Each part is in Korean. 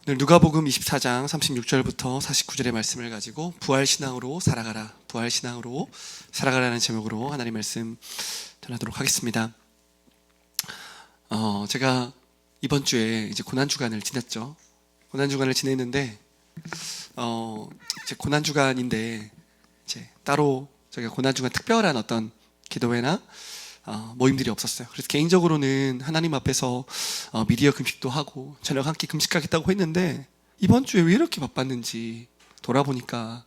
오늘 누가복음 24장 36절부터 49절의 말씀을 가지고 부활신앙으로 살아가라, 부활신앙으로 살아가라는 제목으로 하나님 말씀 전하도록 하겠습니다. 제가 이번 주에 이제 고난주간을 지냈죠. 고난주간을 지냈는데 이제 고난주간인데 이제 따로 저희가 고난주간 특별한 어떤 기도회나 모임들이 없었어요. 그래서 개인적으로는 하나님 앞에서 미디어 금식도 하고 저녁 한 끼 금식하겠다고 했는데 이번 주에 왜 이렇게 바빴는지 돌아보니까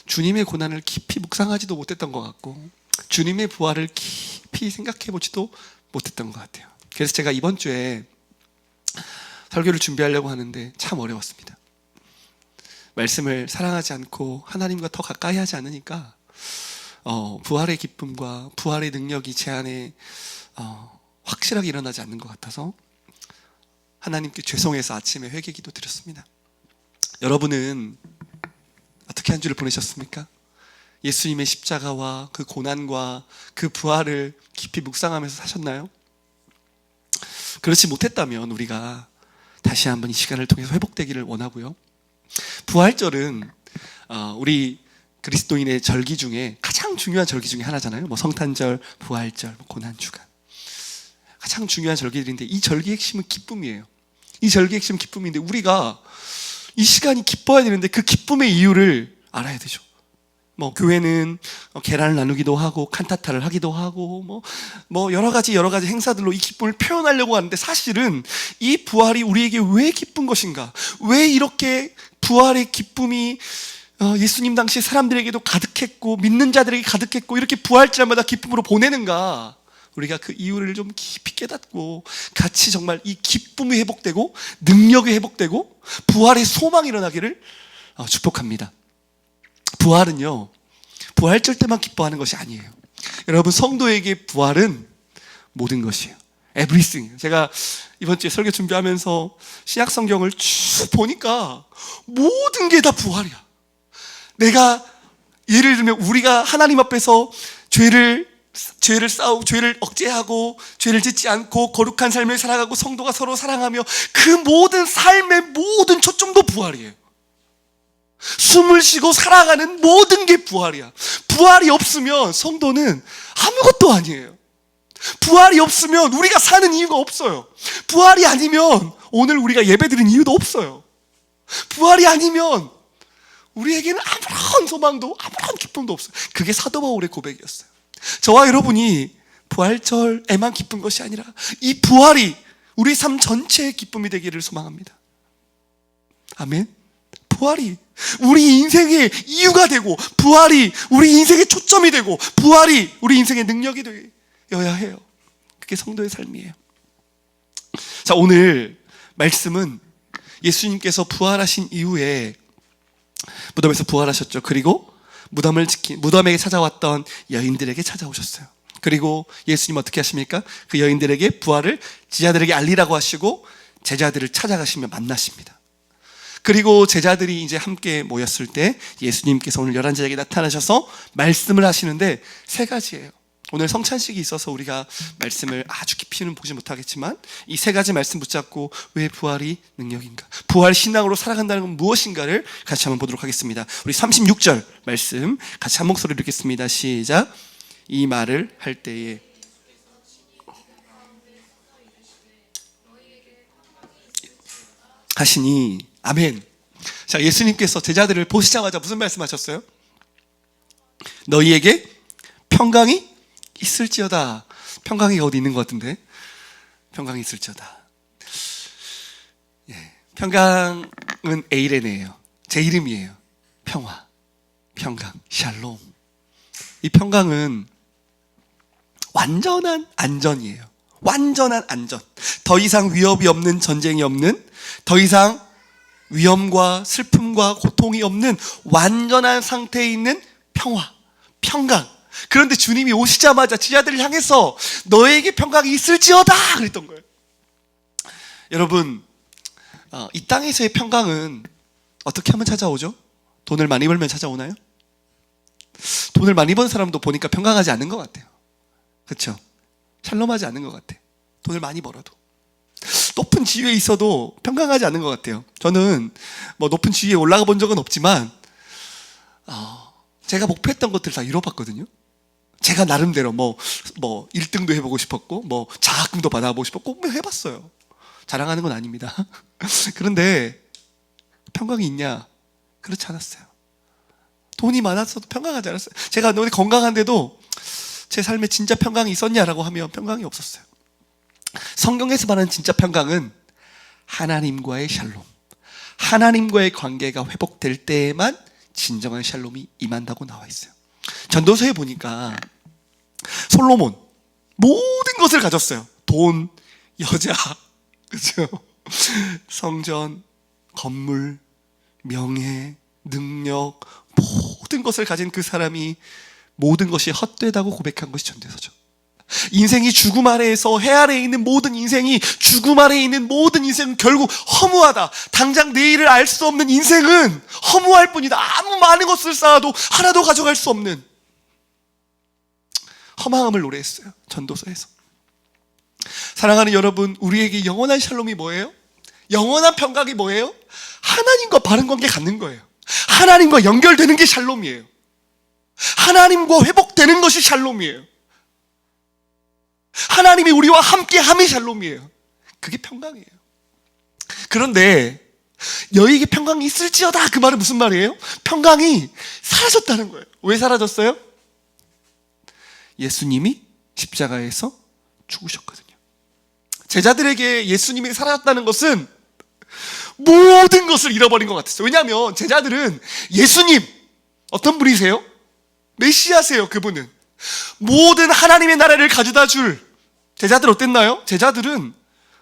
주님의 고난을 깊이 묵상하지도 못했던 것 같고 주님의 부활을 깊이 생각해보지도 못했던 것 같아요. 그래서 제가 이번 주에 설교를 준비하려고 하는데 참 어려웠습니다. 말씀을 사랑하지 않고 하나님과 더 가까이 하지 않으니까 부활의 기쁨과 부활의 능력이 제 안에 확실하게 일어나지 않는 것 같아서 하나님께 죄송해서 아침에 회개기도 드렸습니다. 여러분은 어떻게 한 주를 보내셨습니까? 예수님의 십자가와 그 고난과 그 부활을 깊이 묵상하면서 사셨나요? 그렇지 못했다면 우리가 다시 한번 이 시간을 통해서 회복되기를 원하고요. 부활절은 우리 그리스도인의 절기 중에 가장 중요한 절기 중에 하나잖아요. 성탄절, 부활절, 고난주간 가장 중요한 절기들인데 이 절기의 핵심은 기쁨이에요. 이 절기의 핵심은 기쁨인데 우리가 이 시간이 기뻐야 되는데 그 기쁨의 이유를 알아야 되죠. 교회는 계란을 나누기도 하고 칸타타를 하기도 하고 여러 가지 행사들로 이 기쁨을 표현하려고 하는데 사실은 이 부활이 우리에게 왜 기쁜 것인가? 왜 이렇게 부활의 기쁨이 예수님 당시 사람들에게도 가득했고 믿는 자들에게 가득했고 이렇게 부활절마다 기쁨으로 보내는가? 우리가 그 이유를 좀 깊이 깨닫고 같이 정말 이 기쁨이 회복되고 능력이 회복되고 부활의 소망이 일어나기를 축복합니다. 부활은요, 부활절 때만 기뻐하는 것이 아니에요. 여러분, 성도에게 부활은 모든 것이에요. everything. 제가 이번 주에 설교 준비하면서 신약 성경을 쭉 보니까 모든 게 다 부활이야. 내가 예를 들면 우리가 하나님 앞에서 죄를 억제하고 죄를 짓지 않고 거룩한 삶을 살아가고 성도가 서로 사랑하며 그 모든 삶의 모든 초점도 부활이에요. 숨을 쉬고 살아가는 모든 게 부활이야. 부활이 없으면 성도는 아무것도 아니에요. 부활이 없으면 우리가 사는 이유가 없어요. 부활이 아니면 오늘 우리가 예배드린 이유도 없어요. 부활이 아니면 우리에게는 아무런 소망도 아무런 기쁨도 없어요. 그게 사도 바울의 고백이었어요. 저와 여러분이 부활절에만 기쁜 것이 아니라 이 부활이 우리 삶 전체의 기쁨이 되기를 소망합니다. 아멘. 부활이 우리 인생의 이유가 되고 부활이 우리 인생의 초점이 되고 부활이 우리 인생의 능력이 되어야 해요. 그게 성도의 삶이에요. 자, 오늘 말씀은 예수님께서 부활하신 이후에 무덤에서 부활하셨죠. 그리고 무덤에게 찾아왔던 여인들에게 찾아오셨어요. 그리고 예수님 어떻게 하십니까? 그 여인들에게 부활을 제자들에게 알리라고 하시고 제자들을 찾아가시며 만나십니다. 그리고 제자들이 이제 함께 모였을 때 예수님께서 오늘 11제자에게 나타나셔서 말씀을 하시는데 세 가지예요. 오늘 성찬식이 있어서 우리가 말씀을 아주 깊이는 보지 못하겠지만 이 세 가지 말씀 붙잡고 왜 부활이 능력인가? 부활 신앙으로 살아간다는 건 무엇인가를 같이 한번 보도록 하겠습니다. 우리 36절 말씀 같이 한 목소리로 읽겠습니다. 시작. 이 말을 할 때에 하시니 아멘. 자, 예수님께서 제자들을 보시자마자 무슨 말씀하셨어요? 너희에게 평강이 있을지어다. 평강이 어디 있는 것 같은데? 평강이 있을지어다. 평강은 에이레네예요. 제 이름이에요. 평화, 평강, 샬롬. 이 평강은 완전한 안전이에요. 완전한 안전. 더 이상 위협이 없는, 전쟁이 없는, 더 이상 위험과 슬픔과 고통이 없는 완전한 상태에 있는 평화, 평강. 그런데 주님이 오시자마자 제자들을 향해서 너에게 평강이 있을지어다 그랬던 거예요. 여러분, 이 땅에서의 평강은 어떻게 하면 찾아오죠? 돈을 많이 벌면 찾아오나요? 돈을 많이 번 사람도 보니까 평강하지 않은 것 같아요. 그렇죠? 샬롬하지 않은 것 같아. 돈을 많이 벌어도. 높은 지위에 있어도 평강하지 않은 것 같아요. 저는 뭐 높은 지위에 올라가 본 적은 없지만 제가 목표했던 것들 다 이뤄봤거든요. 제가 나름대로 뭐 1등도 해보고 싶었고 뭐 장학금도 받아보고 싶었고 뭐 해봤어요. 자랑하는 건 아닙니다. 그런데 평강이 있냐? 그렇지 않았어요. 돈이 많았어도 평강하지 않았어요. 제가 너무 건강한데도 제 삶에 진짜 평강이 있었냐라고 하면 평강이 없었어요. 성경에서 말하는 진짜 평강은 하나님과의 샬롬, 하나님과의 관계가 회복될 때에만 진정한 샬롬이 임한다고 나와 있어요. 전도서에 보니까 솔로몬 모든 것을 가졌어요. 돈, 여자, 그죠? 성전, 건물, 명예, 능력, 모든 것을 가진 그 사람이 모든 것이 헛되다고 고백한 것이 전도서죠. 인생이 죽음 아래에서 해 아래에 있는 모든 인생이 죽음 아래에 있는 모든 인생은 결국 허무하다. 당장 내일을 알 수 없는 인생은 허무할 뿐이다. 아무 많은 것을 쌓아도 하나도 가져갈 수 없는 허망함을 노래했어요. 전도서에서. 사랑하는 여러분, 우리에게 영원한 샬롬이 뭐예요? 영원한 평강이 뭐예요? 하나님과 바른 관계 갖는 거예요. 하나님과 연결되는 게 샬롬이에요. 하나님과 회복되는 것이 샬롬이에요. 하나님이 우리와 함께함이 샬롬이에요. 그게 평강이에요. 그런데 너희에게 평강이 있을지어다, 그 말은 무슨 말이에요? 평강이 사라졌다는 거예요. 왜 사라졌어요? 예수님이 십자가에서 죽으셨거든요. 제자들에게 예수님이 사라졌다는 것은 모든 것을 잃어버린 것 같았어요. 왜냐하면 제자들은 예수님, 어떤 분이세요? 메시아세요. 그분은 모든 하나님의 나라를 가져다 줄. 제자들 어땠나요? 제자들은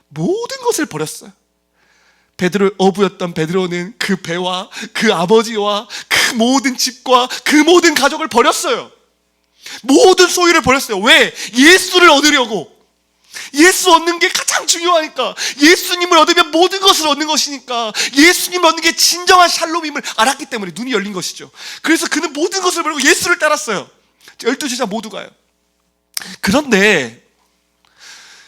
모든 것을 버렸어요. 베드로 어부였던 베드로는 그 배와 그 아버지와 그 모든 집과 그 모든 가족을 버렸어요. 모든 소유를 버렸어요. 왜? 예수를 얻으려고. 예수 얻는 게 가장 중요하니까. 예수님을 얻으면 모든 것을 얻는 것이니까. 예수님을 얻는 게 진정한 샬롬임을 알았기 때문에 눈이 열린 것이죠. 그래서 그는 모든 것을 버리고 예수를 따랐어요. 12제자 모두가요. 그런데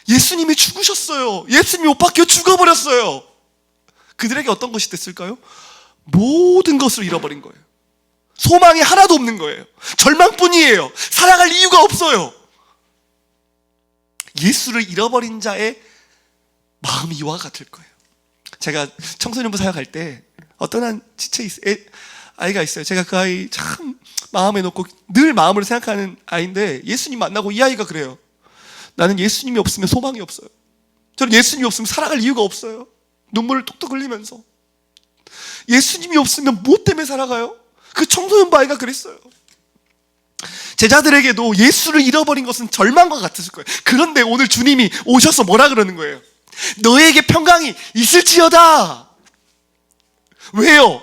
예수님이 죽으셨어요. 예수님이 못 박혀 죽어버렸어요. 그들에게 어떤 것이 됐을까요? 모든 것을 잃어버린 거예요. 소망이 하나도 없는 거예요. 절망뿐이에요. 살아갈 이유가 없어요. 예수를 잃어버린 자의 마음이 이와 같을 거예요. 제가 청소년부 사역할 때 어떤 한 아이가 있어요. 제가 그 아이 참 마음에 놓고 늘 마음으로 생각하는 아이인데, 예수님 만나고 이 아이가 그래요. 나는 예수님이 없으면 소망이 없어요. 저는 예수님이 없으면 살아갈 이유가 없어요. 눈물을 뚝뚝 흘리면서. 예수님이 없으면 무엇 때문에 살아가요? 그 청소년부 아이가 그랬어요. 제자들에게도 예수를 잃어버린 것은 절망과 같았을 거예요. 그런데 오늘 주님이 오셔서 뭐라 그러는 거예요? 너에게 평강이 있을지어다. 왜요?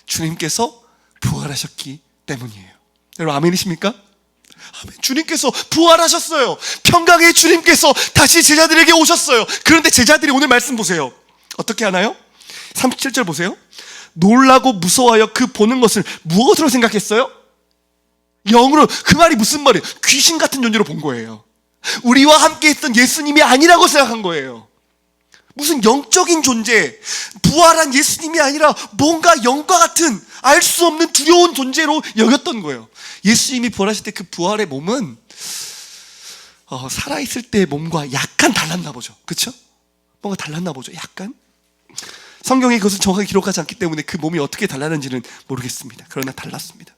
주님께서 부활하셨기 때문이에요. 여러분 아멘이십니까? 아멘. 주님께서 부활하셨어요. 평강의 주님께서 다시 제자들에게 오셨어요. 그런데 제자들이 오늘 말씀 보세요. 어떻게 하나요? 37절 보세요. 놀라고 무서워하여 그 보는 것을 무엇으로 생각했어요? 영으로. 그 말이 무슨 말이에요? 귀신 같은 존재로 본 거예요. 우리와 함께 있던 예수님이 아니라고 생각한 거예요. 무슨 영적인 존재, 부활한 예수님이 아니라 뭔가 영과 같은 알 수 없는 두려운 존재로 여겼던 거예요. 예수님이 부활하실 때 그 부활의 몸은 살아있을 때의 몸과 약간 달랐나 보죠. 그렇죠? 뭔가 달랐나 보죠. 약간. 성경이 그것을 정확하게 기록하지 않기 때문에 그 몸이 어떻게 달랐는지는 모르겠습니다. 그러나 달랐습니다.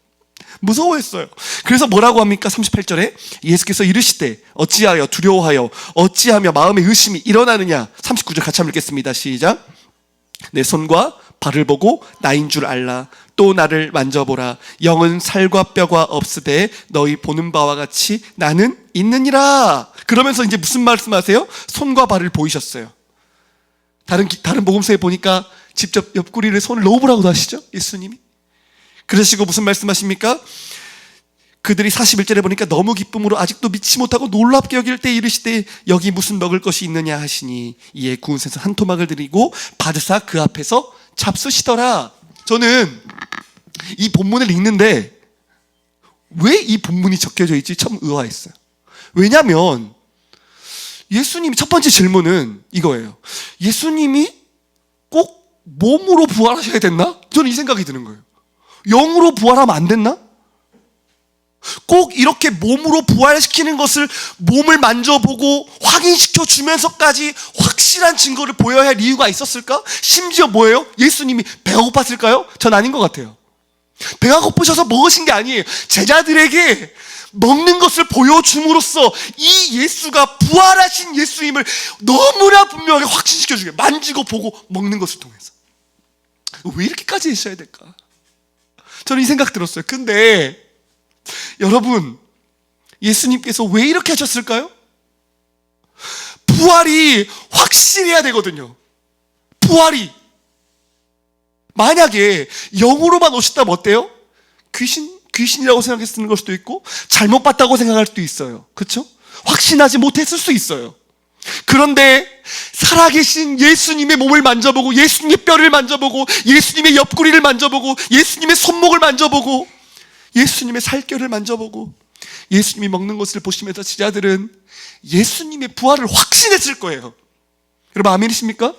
무서워했어요. 그래서 뭐라고 합니까? 38절에 예수께서 이르시되 어찌하여 두려워하여 어찌하며 마음의 의심이 일어나느냐. 39절 같이 한번 읽겠습니다. 시작. 내 손과 발을 보고 나인 줄 알라. 또 나를 만져보라. 영은 살과 뼈가 없으되 너희 보는 바와 같이 나는 있느니라. 그러면서 이제 무슨 말씀하세요? 손과 발을 보이셨어요. 다른 복음서에 보니까 직접 옆구리를 손을 넣어보라고 하시죠. 예수님이. 그러시고 무슨 말씀하십니까? 그들이 41절에 보니까 너무 기쁨으로 아직도 믿지 못하고 놀랍게 여길 때 이르시되 여기 무슨 먹을 것이 있느냐 하시니 이에 구운 생선 한 토막을 드리고 받으사 그 앞에서 잡수시더라. 저는 이 본문을 읽는데 왜 이 본문이 적혀져 있지 참 의아했어요. 왜냐하면 예수님이 첫 번째 질문은 이거예요. 예수님이 꼭 몸으로 부활하셔야 됐나? 저는 이 생각이 드는 거예요. 영으로 부활하면 안 됐나? 꼭 이렇게 몸으로 부활시키는 것을 몸을 만져보고 확인시켜 주면서까지 확실한 증거를 보여야 할 이유가 있었을까? 심지어 뭐예요? 예수님이 배가 고팠을까요? 전 아닌 것 같아요. 배가 고프셔서 먹으신 게 아니에요. 제자들에게 먹는 것을 보여줌으로써 이 예수가 부활하신 예수임을 너무나 분명하게 확신시켜주게, 만지고 보고 먹는 것을 통해서. 왜 이렇게까지 하셔야 될까? 저는 이 생각 들었어요. 근데 여러분, 예수님께서 왜 이렇게 하셨을까요? 부활이 확실해야 되거든요. 부활이. 만약에 영으로만 오셨다면 어때요? 귀신이라고 생각했을 걸 수도 있고 잘못 봤다고 생각할 수도 있어요. 그렇죠? 확신하지 못했을 수 있어요. 그런데 살아계신 예수님의 몸을 만져보고 예수님의 뼈를 만져보고 예수님의 옆구리를 만져보고 예수님의 손목을 만져보고 예수님의 살결을 만져보고 예수님이 먹는 것을 보시면서 제자들은 예수님의 부활을 확신했을 거예요. 여러분 아멘이십니까?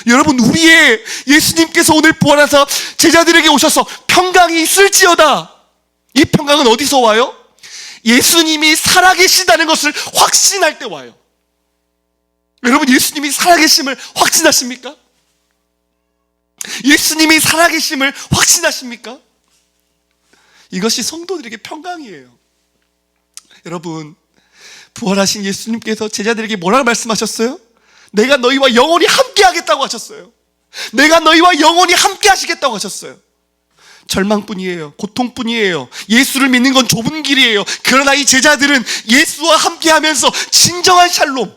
여러분, 우리의 예수님께서 오늘 부활하사 제자들에게 오셔서 평강이 있을지어다. 이 평강은 어디서 와요? 예수님이 살아계시다는 것을 확신할 때 와요. 여러분, 예수님이 살아계심을 확신하십니까? 예수님이 살아계심을 확신하십니까? 이것이 성도들에게 평강이에요. 여러분, 부활하신 예수님께서 제자들에게 뭐라고 말씀하셨어요? 내가 너희와 영원히 함께 하겠다고 하셨어요. 내가 너희와 영원히 함께 하시겠다고 하셨어요. 절망뿐이에요. 고통뿐이에요. 예수를 믿는 건 좁은 길이에요. 그러나 이 제자들은 예수와 함께 하면서 진정한 샬롬,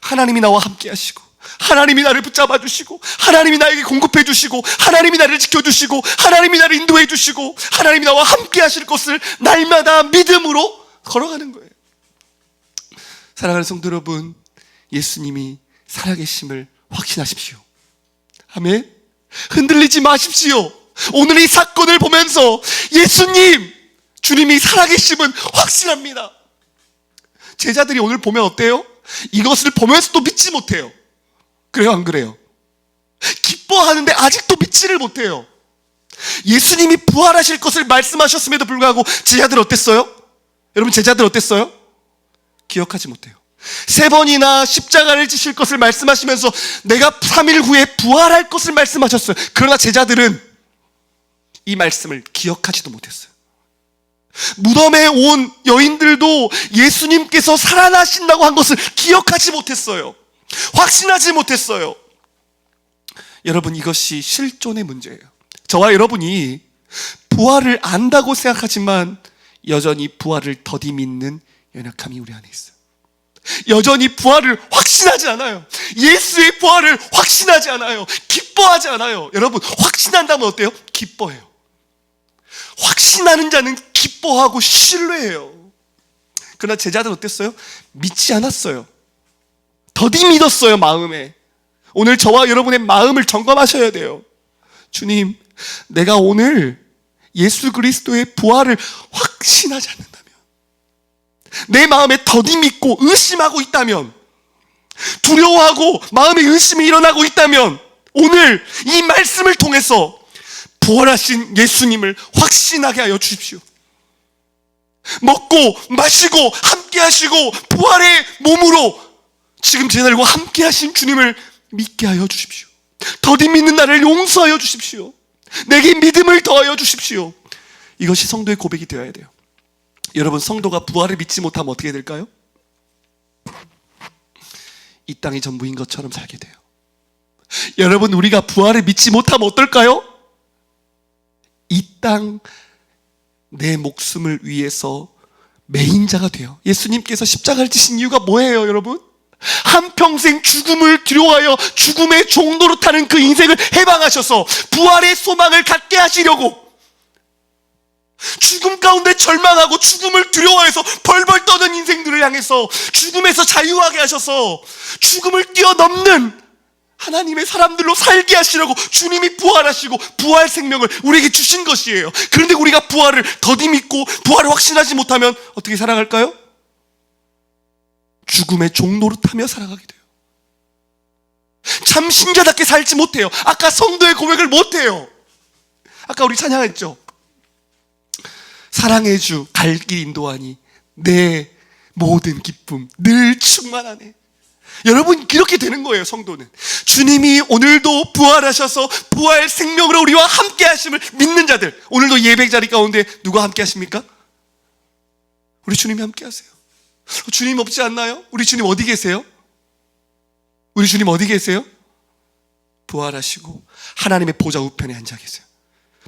하나님이 나와 함께 하시고 하나님이 나를 붙잡아 주시고 하나님이 나에게 공급해 주시고 하나님이 나를 지켜주시고 하나님이 나를 인도해 주시고 하나님이 나와 함께 하실 것을 날마다 믿음으로 걸어가는 거예요. 사랑하는 성도 여러분, 예수님이 살아계심을 확신하십시오. 아멘. 흔들리지 마십시오. 오늘 이 사건을 보면서 예수님, 주님이 살아계심은 확신합니다. 제자들이 오늘 보면 어때요? 이것을 보면서도 믿지 못해요. 그래요, 안 그래요? 기뻐하는데 아직도 믿지를 못해요. 예수님이 부활하실 것을 말씀하셨음에도 불구하고 제자들 어땠어요? 여러분, 제자들 어땠어요? 기억하지 못해요. 3번이나 십자가를 지실 것을 말씀하시면서 내가 3일 후에 부활할 것을 말씀하셨어요. 그러나 제자들은 이 말씀을 기억하지도 못했어요. 무덤에 온 여인들도 예수님께서 살아나신다고 한 것을 기억하지 못했어요. 확신하지 못했어요. 여러분, 이것이 실존의 문제예요. 저와 여러분이 부활을 안다고 생각하지만 여전히 부활을 더디 믿는 연약함이 우리 안에 있어요. 여전히 부활을 확신하지 않아요. 예수의 부활을 확신하지 않아요. 기뻐하지 않아요. 여러분, 확신한다면 어때요? 기뻐해요. 확신하는 자는 기뻐하고 신뢰해요. 그러나 제자들은 어땠어요? 믿지 않았어요. 더디 믿었어요, 마음에. 오늘 저와 여러분의 마음을 점검하셔야 돼요. 주님, 내가 오늘 예수 그리스도의 부활을 확신하지 않는다면, 내 마음에 더디 믿고 의심하고 있다면, 두려워하고 마음에 의심이 일어나고 있다면, 오늘 이 말씀을 통해서 부활하신 예수님을 확신하게 하여 주십시오. 먹고 마시고 함께 하시고 부활의 몸으로 지금 제자들과 함께 하신 주님을 믿게 하여 주십시오. 더디 믿는 나를 용서하여 주십시오. 내게 믿음을 더하여 주십시오. 이것이 성도의 고백이 되어야 돼요. 여러분, 성도가 부활을 믿지 못하면 어떻게 될까요? 이 땅이 전부인 것처럼 살게 돼요. 여러분, 우리가 부활을 믿지 못하면 어떨까요? 이 땅 내 목숨을 위해서 매인자가 돼요. 예수님께서 십자가를 지신 이유가 뭐예요, 여러분? 한평생 죽음을 두려워하여 죽음의 종로로 타는 그 인생을 해방하셔서 부활의 소망을 갖게 하시려고, 죽음 가운데 절망하고 죽음을 두려워해서 벌벌 떠는 인생들을 향해서 죽음에서 자유하게 하셔서 죽음을 뛰어넘는 하나님의 사람들로 살게 하시려고 주님이 부활하시고 부활 생명을 우리에게 주신 것이에요. 그런데 우리가 부활을 더디 믿고 부활을 확신하지 못하면 어떻게 살아갈까요? 죽음의 종노릇하며 살아가게 돼요. 참 신자답게 살지 못해요. 아까 성도의 고백을 못해요. 아까 우리 찬양했죠. 사랑의 주 갈 길 인도하니 내 모든 기쁨 늘 충만하네. 여러분, 이렇게 되는 거예요. 성도는 주님이 오늘도 부활하셔서 부활 생명으로 우리와 함께 하심을 믿는 자들, 오늘도 예배 자리 가운데 누가 함께 하십니까? 우리 주님이 함께 하세요. 주님 없지 않나요? 우리 주님 어디 계세요? 우리 주님 어디 계세요? 부활하시고 하나님의 보좌 우편에 앉아 계세요.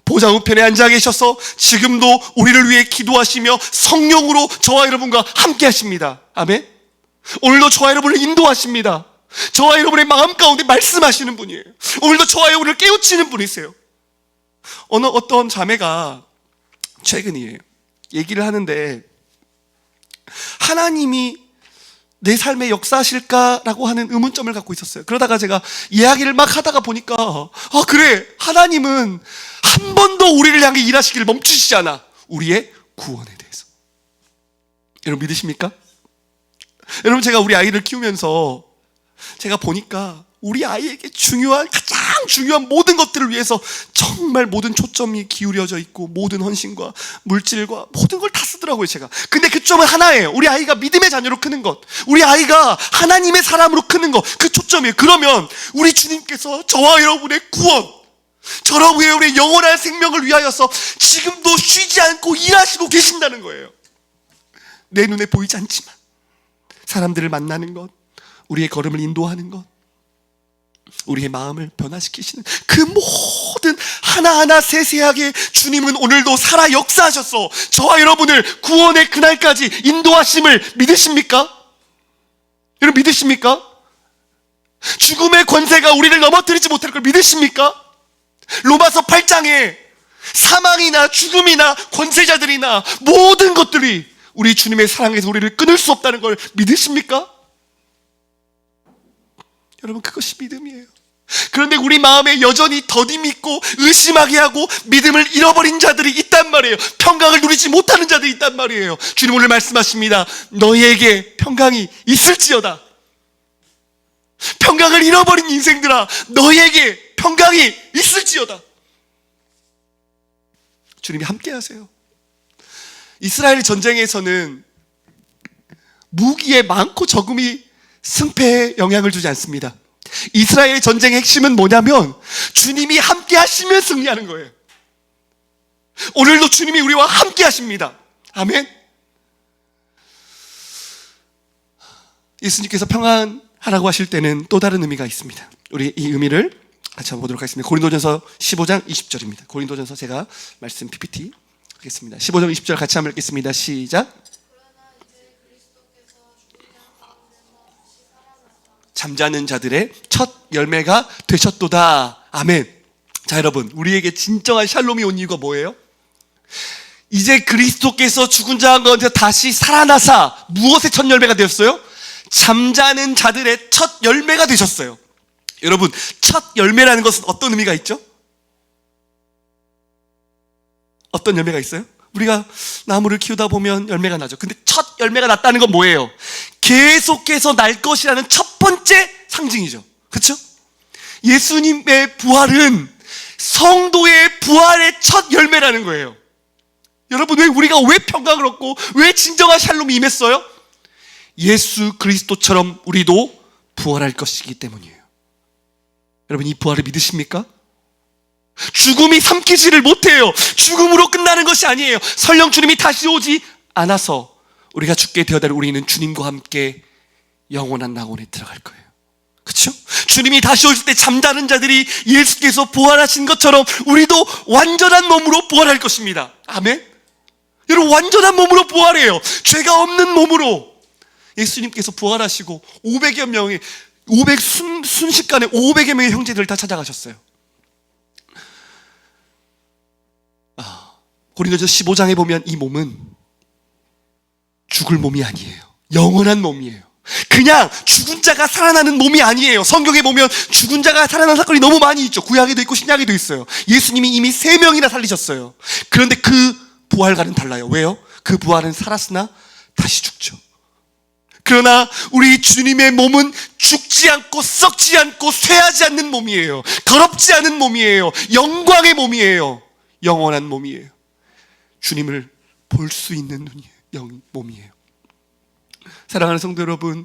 보좌 우편에 앉아 계셔서 지금도 우리를 위해 기도하시며 성령으로 저와 여러분과 함께 하십니다. 아멘. 오늘도 저와 여러분을 인도하십니다. 저와 여러분의 마음 가운데 말씀하시는 분이에요. 오늘도 저와 여러분을 깨우치는 분이세요. 어떤 자매가 최근이에요, 얘기를 하는데 하나님이 내 삶에 역사하실까라고 하는 의문점을 갖고 있었어요. 그러다가 제가 이야기를 막 하다가 보니까 그래, 하나님은 한 번도 우리를 향해 일하시기를 멈추시지 않아. 우리의 구원에 대해서. 여러분 믿으십니까? 여러분, 제가 우리 아이를 키우면서 제가 보니까 우리 아이에게 가장 중요한 모든 것들을 위해서 정말 모든 초점이 기울여져 있고 모든 헌신과 물질과 모든 걸 다 쓰더라고요, 제가. 근데 그 점은 하나예요. 우리 아이가 믿음의 자녀로 크는 것, 우리 아이가 하나님의 사람으로 크는 것, 그 초점이에요. 그러면 우리 주님께서 저와 여러분의 구원, 저와 여러분의 영원한 생명을 위하여서 지금도 쉬지 않고 일하시고 계신다는 거예요. 내 눈에 보이지 않지만 사람들을 만나는 것, 우리의 걸음을 인도하는 것, 우리의 마음을 변화시키시는 그 모든 하나하나 세세하게 주님은 오늘도 살아 역사하셔서 저와 여러분을 구원의 그날까지 인도하심을 믿으십니까? 여러분 믿으십니까? 죽음의 권세가 우리를 넘어뜨리지 못할 걸 믿으십니까? 로마서 8장에 사망이나 죽음이나 권세자들이나 모든 것들이 우리 주님의 사랑에서 우리를 끊을 수 없다는 걸 믿으십니까? 여러분, 그것이 믿음이에요. 그런데 우리 마음에 여전히 더디 믿고 의심하게 하고 믿음을 잃어버린 자들이 있단 말이에요. 평강을 누리지 못하는 자들이 있단 말이에요. 주님 오늘 말씀하십니다. 너희에게 평강이 있을지어다. 평강을 잃어버린 인생들아, 너희에게 평강이 있을지어다. 주님이 함께 하세요. 이스라엘 전쟁에서는 무기의 많고 적음이 승패에 영향을 주지 않습니다. 이스라엘 전쟁의 핵심은 뭐냐면 주님이 함께 하시면 승리하는 거예요. 오늘도 주님이 우리와 함께 하십니다. 아멘. 예수님께서 평안하라고 하실 때는 또 다른 의미가 있습니다. 우리 이 의미를 같이 한번 보도록 하겠습니다. 고린도전서 15장 20절입니다. 고린도전서 제가 말씀 PPT 하겠습니다. 15장 20절 같이 한번 읽겠습니다. 시작. 잠자는 자들의 첫 열매가 되셨도다. 아멘. 자, 여러분, 우리에게 진정한 샬롬이 온 이유가 뭐예요? 이제 그리스도께서 죽은 자 가운데 다시 살아나사 무엇의 첫 열매가 되었어요? 잠자는 자들의 첫 열매가 되셨어요. 여러분, 첫 열매라는 것은 어떤 의미가 있죠? 어떤 열매가 있어요? 우리가 나무를 키우다 보면 열매가 나죠. 근데 첫 열매가 났다는 건 뭐예요? 계속해서 날 것이라는 첫 번째 상징이죠. 그렇죠? 예수님의 부활은 성도의 부활의 첫 열매라는 거예요. 여러분, 우리가 왜 평강을 얻고 왜 진정한 샬롬이 임했어요? 예수 그리스도처럼 우리도 부활할 것이기 때문이에요. 여러분, 이 부활을 믿으십니까? 죽음이 삼키지를 못해요. 죽음으로 끝나는 것이 아니에요. 설령 주님이 다시 오지 않아서 우리가 죽게 되어다니 우리는 주님과 함께 영원한 낙원에 들어갈 거예요. 그렇죠? 주님이 다시 오실 때 잠자는 자들이 예수께서 부활하신 것처럼 우리도 완전한 몸으로 부활할 것입니다. 아멘. 여러분, 완전한 몸으로 부활해요. 죄가 없는 몸으로 예수님께서 부활하시고 500여 명의 순식간에 500여 명의 형제들을 다 찾아가셨어요. 고린도전서 15장에 보면 이 몸은 죽을 몸이 아니에요. 영원한 몸이에요. 그냥 죽은 자가 살아나는 몸이 아니에요. 성경에 보면 죽은 자가 살아난 사건이 너무 많이 있죠. 구약에도 있고 신약에도 있어요. 예수님이 이미 3명이나 살리셨어요. 그런데 그 부활과는 달라요. 왜요? 그 부활은 살았으나 다시 죽죠. 그러나 우리 주님의 몸은 죽지 않고 썩지 않고 쇠하지 않는 몸이에요. 더럽지 않은 몸이에요. 영광의 몸이에요. 영원한 몸이에요. 주님을 볼 수 있는 몸이에요. 사랑하는 성도 여러분,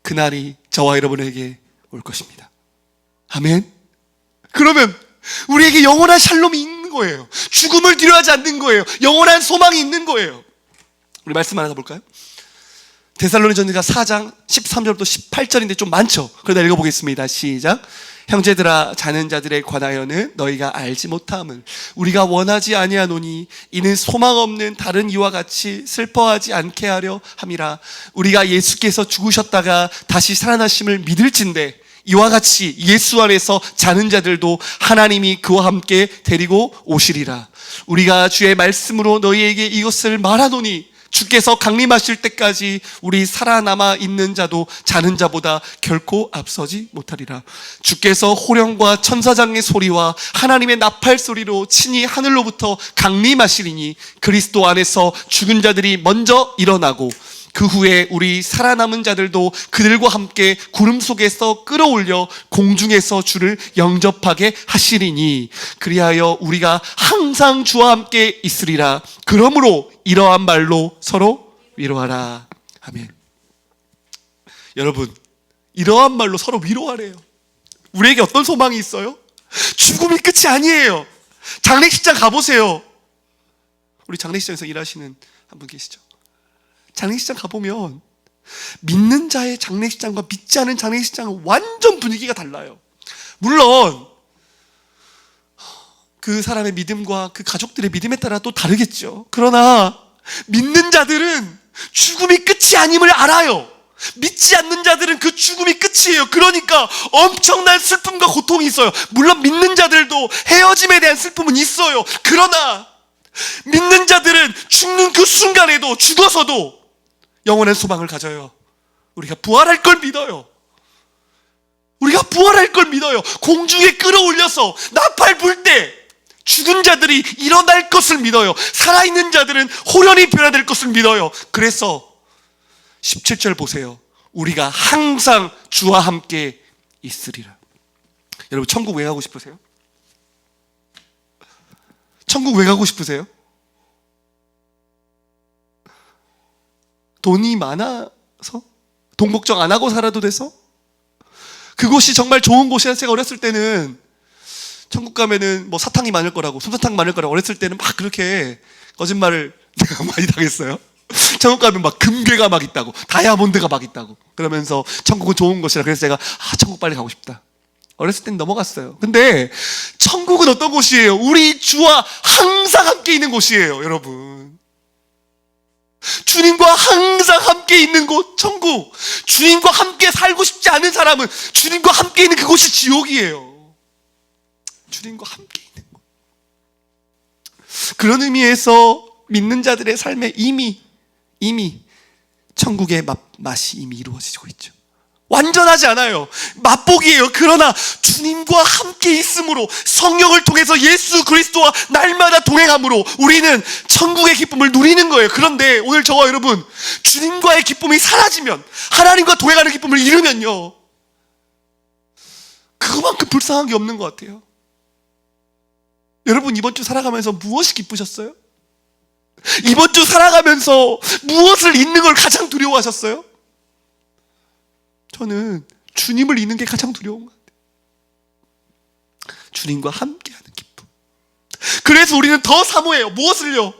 그날이 저와 여러분에게 올 것입니다. 아멘. 그러면 우리에게 영원한 샬롬이 있는 거예요. 죽음을 두려워하지 않는 거예요. 영원한 소망이 있는 거예요. 우리 말씀 하나 볼까요? 데살로니전서 4장 13절부터 18절인데 좀 많죠. 그러다 읽어보겠습니다. 시작. 형제들아, 자는 자들에 관하여는 너희가 알지 못함을 우리가 원하지 아니하노니 이는 소망 없는 다른 이와 같이 슬퍼하지 않게 하려 함이라. 우리가 예수께서 죽으셨다가 다시 살아나심을 믿을진대 이와 같이 예수 안에서 자는 자들도 하나님이 그와 함께 데리고 오시리라. 우리가 주의 말씀으로 너희에게 이것을 말하노니 주께서 강림하실 때까지 우리 살아남아 있는 자도 자는 자보다 결코 앞서지 못하리라. 주께서 호령과 천사장의 소리와 하나님의 나팔 소리로 친히 하늘로부터 강림하시리니 그리스도 안에서 죽은 자들이 먼저 일어나고 그 후에 우리 살아남은 자들도 그들과 함께 구름 속에서 끌어올려 공중에서 주를 영접하게 하시리니 그리하여 우리가 항상 주와 함께 있으리라. 그러므로 이러한 말로 서로 위로하라. 아멘. 여러분, 이러한 말로 서로 위로하래요. 우리에게 어떤 소망이 있어요? 죽음이 끝이 아니에요. 장례식장 가보세요. 우리 장례식장에서 일하시는 한 분 계시죠? 장례식장 가보면 믿는 자의 장례식장과 믿지 않은 장례식장은 완전 분위기가 달라요. 물론 그 사람의 믿음과 그 가족들의 믿음에 따라 또 다르겠죠. 그러나 믿는 자들은 죽음이 끝이 아님을 알아요. 믿지 않는 자들은 그 죽음이 끝이에요. 그러니까 엄청난 슬픔과 고통이 있어요. 물론 믿는 자들도 헤어짐에 대한 슬픔은 있어요. 그러나 믿는 자들은 죽는 그 순간에도, 죽어서도 영원한 소망을 가져요. 우리가 부활할 걸 믿어요. 우리가 부활할 걸 믿어요. 공중에 끌어올려서 나팔 불 때 죽은 자들이 일어날 것을 믿어요. 살아있는 자들은 호련히 변화될 것을 믿어요. 그래서 17절 보세요. 우리가 항상 주와 함께 있으리라. 여러분, 천국 왜 가고 싶으세요? 천국 왜 가고 싶으세요? 돈이 많아서? 돈 걱정 안 하고 살아도 돼서? 그곳이 정말 좋은 곳이라. 제가 어렸을 때는 천국 가면은 뭐 사탕이 많을 거라고, 솜사탕 많을 거라고 어렸을 때는 막 그렇게 거짓말을 내가 많이 당했어요. 천국 가면 막 금괴가 막 있다고, 다이아몬드가 막 있다고 그러면서 천국은 좋은 곳이라. 그래서 제가 천국 빨리 가고 싶다. 어렸을 땐 넘어갔어요. 근데 천국은 어떤 곳이에요? 우리 주와 항상 함께 있는 곳이에요. 여러분, 주님과 항상 함께 있는 곳, 천국. 주님과 함께 살고 싶지 않은 사람은 주님과 함께 있는 그곳이 지옥이에요. 주님과 함께 있는 곳. 그런 의미에서 믿는 자들의 삶에 이미 천국의 맛이 이미 이루어지고 있죠. 완전하지 않아요. 맛보기예요. 그러나 주님과 함께 있음으로, 성령을 통해서 예수 그리스도와 날마다 동행함으로 우리는 천국의 기쁨을 누리는 거예요. 그런데 오늘 저와 여러분, 주님과의 기쁨이 사라지면, 하나님과 동행하는 기쁨을 잃으면요, 그거만큼 불쌍한 게 없는 것 같아요. 여러분, 이번 주 살아가면서 무엇이 기쁘셨어요? 이번 주 살아가면서 무엇을 잃는 걸 가장 두려워하셨어요? 저는 주님을 잃는 게 가장 두려운 것 같아요. 주님과 함께하는 기쁨. 그래서 우리는 더 사모해요. 무엇을요?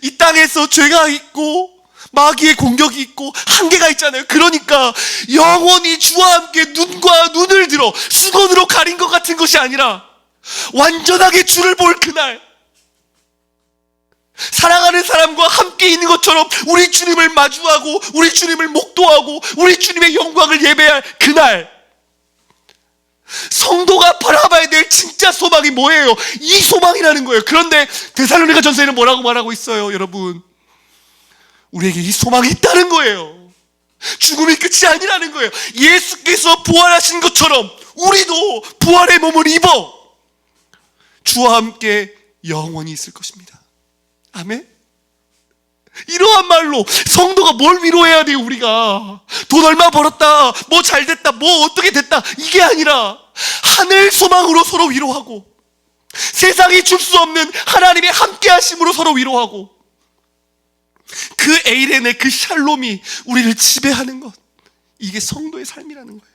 이 땅에서 죄가 있고 마귀의 공격이 있고 한계가 있잖아요. 그러니까 영원히 주와 함께 눈과 눈을 들어 수건으로 가린 것 같은 것이 아니라 완전하게 주를 볼 그날, 사랑하는 사람과 함께 있는 것처럼 우리 주님을 마주하고 우리 주님을 목도하고 우리 주님의 영광을 예배할 그날, 성도가 바라봐야 될 진짜 소망이 뭐예요? 이 소망이라는 거예요. 그런데 데살로니가 전서에는 뭐라고 말하고 있어요? 여러분, 우리에게 이 소망이 있다는 거예요. 죽음이 끝이 아니라는 거예요. 예수께서 부활하신 것처럼 우리도 부활의 몸을 입어 주와 함께 영원히 있을 것입니다. 아멘. 이러한 말로 성도가 뭘 위로해야 돼요? 우리가 돈 얼마 벌었다, 뭐 잘됐다, 뭐 어떻게 됐다, 이게 아니라 하늘 소망으로 서로 위로하고, 세상이 줄 수 없는 하나님의 함께 하심으로 서로 위로하고, 그 에이렌의 그 샬롬이 우리를 지배하는 것, 이게 성도의 삶이라는 거예요.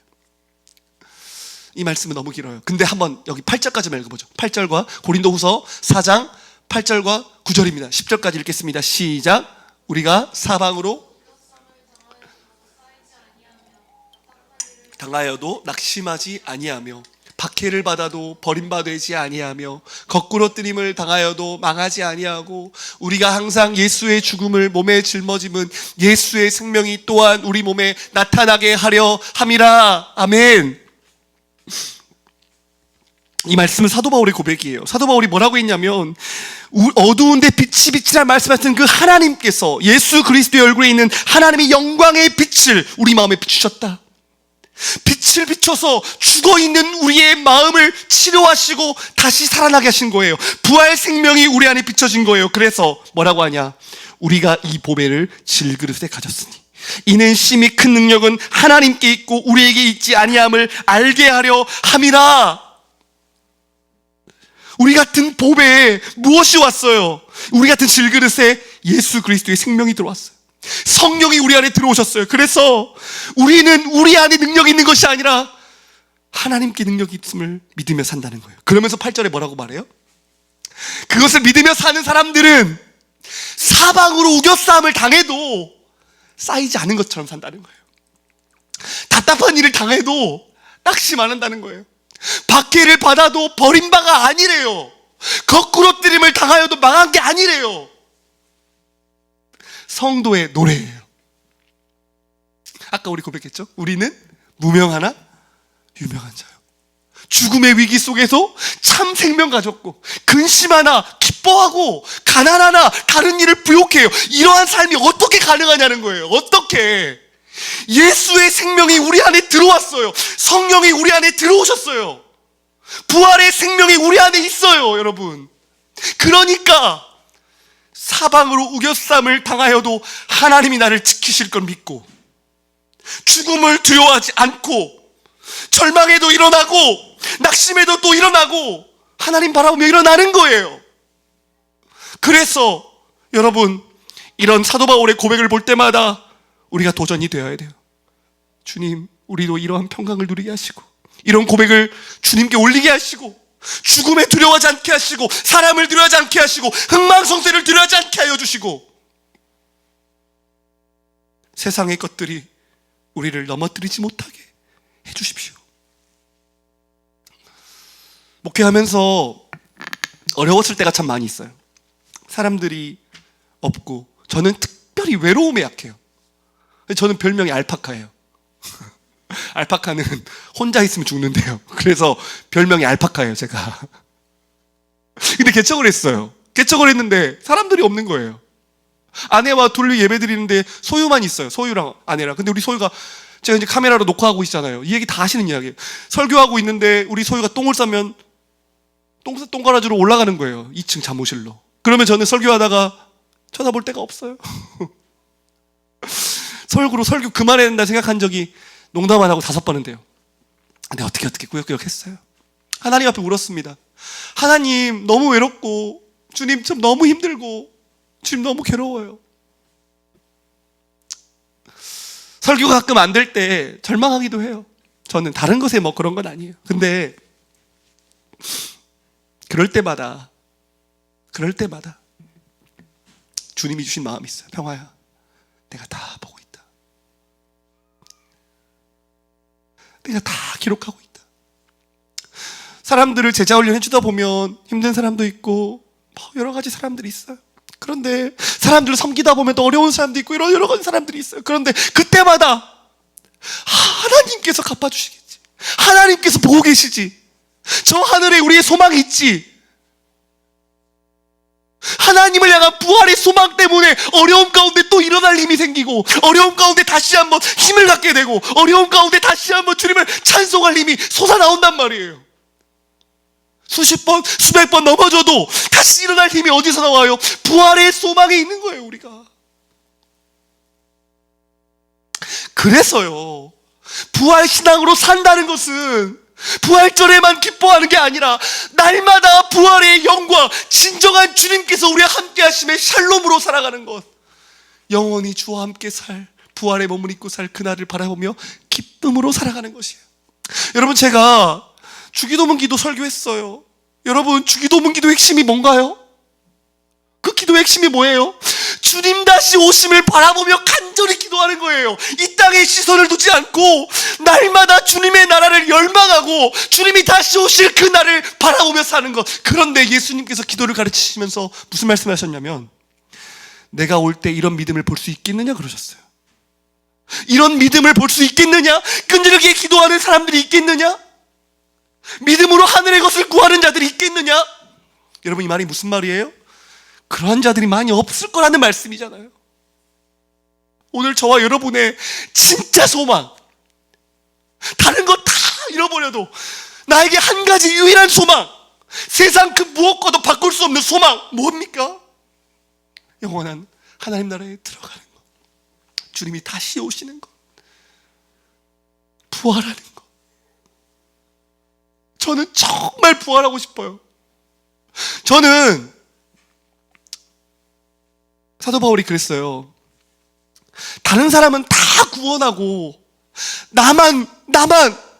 이 말씀은 너무 길어요. 근데 한번 여기 8절까지만 읽어보죠. 8절과 고린도후서 4장 8절과 9절입니다. 10절까지 읽겠습니다. 시작. 우리가 사방으로 당하여도 낙심하지 아니하며, 박해를 받아도 버림받지 아니하며, 거꾸로 뜨림을 당하여도 망하지 아니하고, 우리가 항상 예수의 죽음을 몸에 짊어짐은 예수의 생명이 또한 우리 몸에 나타나게 하려 함이라. 아멘. 이 말씀은 사도 바울의 고백이에요. 사도 바울이 뭐라고 했냐면, 어두운데 빛이 빛이라 말씀하신 그 하나님께서, 예수 그리스도의 얼굴에 있는 하나님의 영광의 빛을 우리 마음에 비추셨다. 빛을 비춰서 죽어있는 우리의 마음을 치료하시고 다시 살아나게 하신 거예요. 부활 생명이 우리 안에 비춰진 거예요. 그래서 뭐라고 하냐, 우리가 이 보배를 질그릇에 가졌으니 이는 심히 큰 능력은 하나님께 있고 우리에게 있지 아니함을 알게 하려 함이라. 우리 같은 보배에 무엇이 왔어요? 우리 같은 질그릇에 예수 그리스도의 생명이 들어왔어요. 성령이 우리 안에 들어오셨어요. 그래서 우리는 우리 안에 능력이 있는 것이 아니라 하나님께 능력이 있음을 믿으며 산다는 거예요. 그러면서 8절에 뭐라고 말해요? 그것을 믿으며 사는 사람들은 사방으로 우겨싸움을 당해도 쌓이지 않은 것처럼 산다는 거예요. 답답한 일을 당해도 낙심 안 한다는 거예요. 박해를 받아도 버린 바가 아니래요. 거꾸로 뜨림을 당하여도 망한 게 아니래요. 성도의 노래예요. 아까 우리 고백했죠? 우리는 무명하나 유명한 자요. 죽음의 위기 속에서 참 생명 가졌고, 근심하나 기뻐하고, 가난하나 다른 일을 부욕해요. 이러한 삶이 어떻게 가능하냐는 거예요. 어떻게? 예수의 생명이 우리 안에 들어왔어요. 성령이 우리 안에 들어오셨어요. 부활의 생명이 우리 안에 있어요, 여러분. 그러니까 사방으로 우겨쌈을 당하여도 하나님이 나를 지키실 걸 믿고, 죽음을 두려워하지 않고, 절망에도 일어나고 낙심에도 또 일어나고 하나님 바라보며 일어나는 거예요. 그래서 여러분, 이런 사도 바울의 고백을 볼 때마다 우리가 도전이 되어야 돼요. 주님, 우리도 이러한 평강을 누리게 하시고, 이런 고백을 주님께 올리게 하시고, 죽음에 두려워하지 않게 하시고, 사람을 두려워하지 않게 하시고, 흥망성쇠를 두려워하지 않게 하여 주시고, 세상의 것들이 우리를 넘어뜨리지 못하게 해 주십시오. 목회하면서 어려웠을 때가 참 많이 있어요. 사람들이 없고, 저는 특별히 외로움에 약해요. 저는 별명이 알파카예요. 알파카는 혼자 있으면 죽는데요. 그래서 별명이 알파카예요, 제가. 근데 개척을 했어요. 개척을 했는데 사람들이 없는 거예요. 아내와 둘이 예배 드리는데 소유만 있어요. 소유랑 아내랑. 근데 우리 소유가, 제가 이제 카메라로 녹화하고 있잖아요. 이 얘기 다 하시는 이야기예요. 설교하고 있는데 우리 소유가 똥을 싸면 똥 갈아주러 올라가는 거예요. 2층 잠옷실로. 그러면 저는 설교하다가 쳐다볼 데가 없어요. 설교 그만해야 된다 생각한 적이, 농담 안 하고 5번인데요. 근데 어떻게 꾸역꾸역 했어요. 하나님 앞에 울었습니다. 하나님, 너무 외롭고, 주님 참 너무 힘들고, 주님 너무 괴로워요. 설교가 가끔 안 될 때 절망하기도 해요. 저는 다른 것에 뭐 그런 건 아니에요. 근데 그럴 때마다 주님이 주신 마음이 있어요. 평화야, 내가 다 보고 있다. 내가 다 기록하고 있다. 사람들을 제자훈련 해주다 보면 힘든 사람도 있고 여러 가지 사람들이 있어요. 그런데 사람들을 섬기다 보면 또 어려운 사람도 있고 이런 여러 가지 사람들이 있어요. 그런데 그때마다 하나님께서 갚아주시겠지, 하나님께서 보고 계시지, 저 하늘에 우리의 소망이 있지, 하나님을 향한 부활의 소망 때문에 어려움 가운데 또 일어날 힘이 생기고, 어려움 가운데 다시 한번 힘을 갖게 되고, 어려움 가운데 다시 한번 주님을 찬송할 힘이 솟아나온단 말이에요. 수십 번, 수백 번 넘어져도 다시 일어날 힘이 어디서 나와요? 부활의 소망에 있는 거예요, 우리가. 그래서요, 부활신앙으로 산다는 것은 부활절에만 기뻐하는 게 아니라 날마다 부활의 영광, 진정한 주님께서 우리와 함께 하심의 샬롬으로 살아가는 것, 영원히 주와 함께 부활의 몸을 입고 살 그날을 바라보며 기쁨으로 살아가는 것이에요. 여러분, 제가 주기도문 기도 설교했어요. 여러분, 주기도문 기도 핵심이 뭔가요? 그 기도의 핵심이 뭐예요? 주님 다시 오심을 바라보며 간절히 기도하는 거예요. 이 땅에 시선을 두지 않고 날마다 주님의 나라를 열망하고 주님이 다시 오실 그 날을 바라보며 사는 것. 그런데 예수님께서 기도를 가르치시면서 무슨 말씀을 하셨냐면, 내가 올 때 이런 믿음을 볼 수 있겠느냐 그러셨어요. 이런 믿음을 볼 수 있겠느냐? 끈질기게 기도하는 사람들이 있겠느냐? 믿음으로 하늘의 것을 구하는 자들이 있겠느냐? 여러분, 이 말이 무슨 말이에요? 그러한 자들이 많이 없을 거라는 말씀이잖아요. 오늘 저와 여러분의 진짜 소망, 다른 거 다 잃어버려도 나에게 한 가지 유일한 소망, 세상 그 무엇과도 바꿀 수 없는 소망, 뭡니까? 영원한 하나님 나라에 들어가는 것, 주님이 다시 오시는 것, 부활하는 것. 저는 정말 부활하고 싶어요. 저는 사도 바울이 그랬어요. 다른 사람은 다 구원하고 나만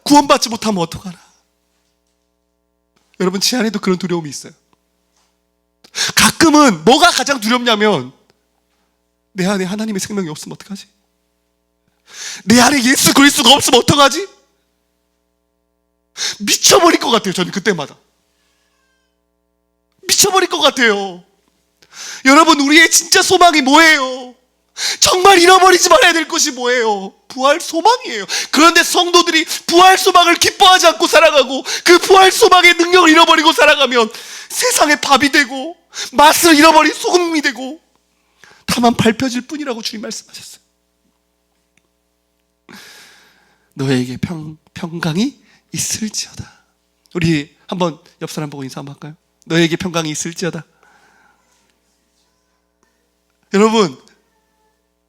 구원받지 못하면 어떡하나. 여러분, 제 안에도 그런 두려움이 있어요. 가끔은 뭐가 가장 두렵냐면, 내 안에 하나님의 생명이 없으면 어떡하지? 내 안에 예수 그리스도가 없으면 어떡하지? 미쳐버릴 것 같아요. 저는 그때마다 미쳐버릴 것 같아요. 여러분, 우리의 진짜 소망이 뭐예요? 정말 잃어버리지 말아야 될 것이 뭐예요? 부활 소망이에요. 그런데 성도들이 부활 소망을 기뻐하지 않고 살아가고 그 부활 소망의 능력을 잃어버리고 살아가면 세상의 밥이 되고 맛을 잃어버린 소금이 되고 다만 밟혀질 뿐이라고 주님 말씀하셨어요. 너에게 평강이 있을지어다. 우리 한번 옆 사람 보고 인사 한번 할까요? 너에게 평강이 있을지어다. 여러분,